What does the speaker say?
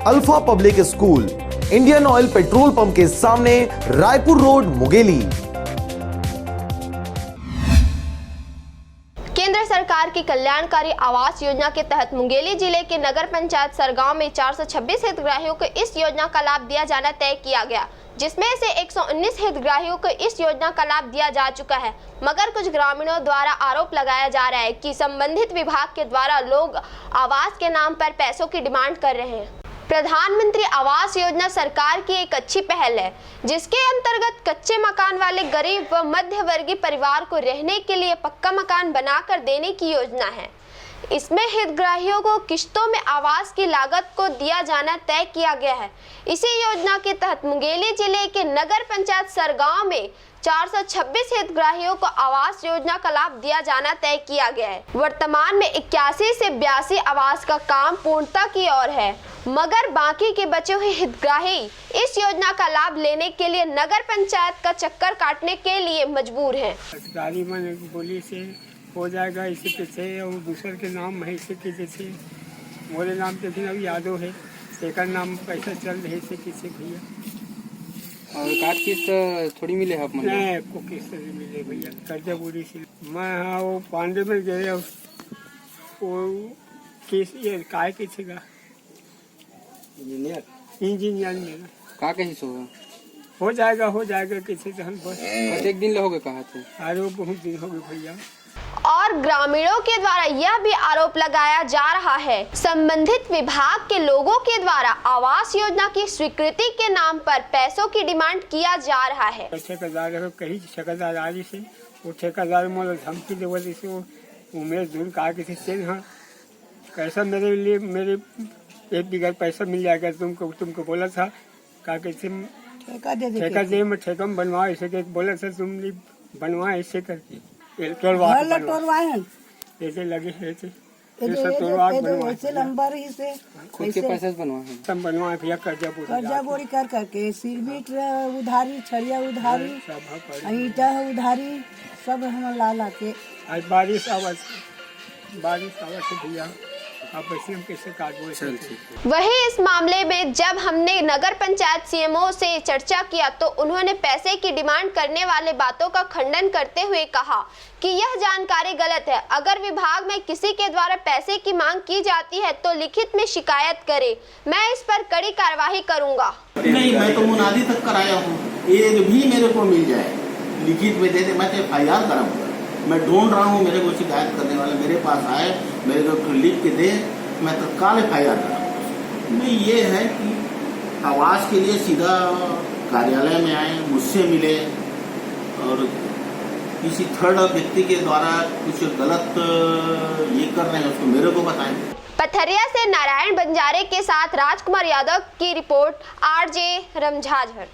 Alpha public school, Indian oil petrol pump के सामने, Raipur road, Mungeli. केंद्र सरकार की कल्याणकारी आवास योजना के तहत मुंगेली जिले के नगर पंचायत सरगांव में 426 हितग्राहियों को इस योजना का लाभ दिया जाना तय किया गया, जिसमें से 119 हितग्राहियों को इस योजना का लाभ दिया जा चुका है। मगर कुछ ग्रामीणों द्वारा आरोप लगाया जा रहा है कि संबंधित विभाग के द्वारा लोग आवास के नाम पर पैसों की डिमांड कर रहे हैं। प्रधानमंत्री आवास योजना सरकार की एक अच्छी पहल है, जिसके अंतर्गत कच्चे मकान वाले गरीब व मध्य वर्गीय परिवार को रहने के लिए पक्का मकान बनाकर देने की योजना है। इसमें हितग्राहियों को किश्तों में आवास की लागत को दिया जाना तय किया गया है। इसी योजना के तहत मुंगेली जिले के नगर पंचायत सरगांव में 426 हितग्राहियों को आवास योजना का लाभ दिया जाना तय किया गया है। वर्तमान में 81 से 82 आवास का काम पूर्णता की ओर है, मगर बाकी के बचे हुए हितग्राही इस योजना का लाभ लेने के लिए नगर पंचायत का चक्कर काटने के लिए मजबूर हैं। अधिकारी मन बोली से हो जाएगा, इसी पीछे और दूसरे के नाम है, इसी के जैसे मोरे नाम पे भी अभी यादव है, एक नाम पैसा चल रहे से किसी भैया। और काट किस्त थोड़ी मिले आप मन? नहीं, आपको किस्त नहीं मिले भैया, कर्जा बुरी से। मैं हाँ वो पांडे में गए, वो केस ये काय किसी का इंजीनियर में का कहीं सो हो जाएगा किसी से हम बस एक दिन लोगे कहा थे? अरे वो बहुत दिन हो गए भैया। और ग्रामीणों के द्वारा यह भी आरोप लगाया जा रहा है, संबंधित विभाग के लोगों के द्वारा आवास योजना की स्वीकृति के नाम पर पैसों की डिमांड किया जा रहा है। ठेकेदार कहीं ठेकेदार से वो ठेकेदार मोल धमकी देवल से वो उमेश दूर कहा किसी से हाँ कैसा मेरे लिए मेरे 1 बीघा पैसा मिल जाएगा, तुमको बोला था कहा कैसे ठेका दे मैं ठेका में बनवा ऐसे बोला था तुमने बनवा ऐसे करके ऐसे लगे ऐसे नंबर ही से खुद के पैसे बनवाए भैया कर्जा बोरी कर करके सिरमिट उधारी, छड़िया उधारी, ईटा उधारी, सब हम ला के। आज बारिश आवाज से भैया आप पैसे हम कैसे काट। वही इस मामले में जब हमने नगर पंचायत सीएमओ से चर्चा किया तो उन्होंने पैसे की डिमांड करने वाले बातों का खंडन करते हुए कहा कि यह जानकारी गलत है। अगर विभाग में किसी के द्वारा पैसे की मांग की जाती है तो लिखित में शिकायत करे, मैं इस पर कड़ी कार्रवाई करूंगा। नहीं, मैं तो मुनादी तक कराया हूँ, एक भी मेरे को मिल जाए लिखित में दे दे, मैं तो FIR कराऊंगा। मैं ढूंढ रहा हूँ मेरे को शिकायत करने वाले मेरे पास आए, मेरे को लिख के दे, मैं तत्काल FIR कराऊंगा। नहीं, ये है कि आवास के लिए सीधा कार्यालय में आए, मुझसे मिले और किसी थर्ड व्यक्ति के द्वारा कुछ गलत ये कर रहे हैं उसको मेरे को बताएं। पथरिया से नारायण बंजारे के साथ राजकुमार यादव की रिपोर्ट, RJ रमझाझर।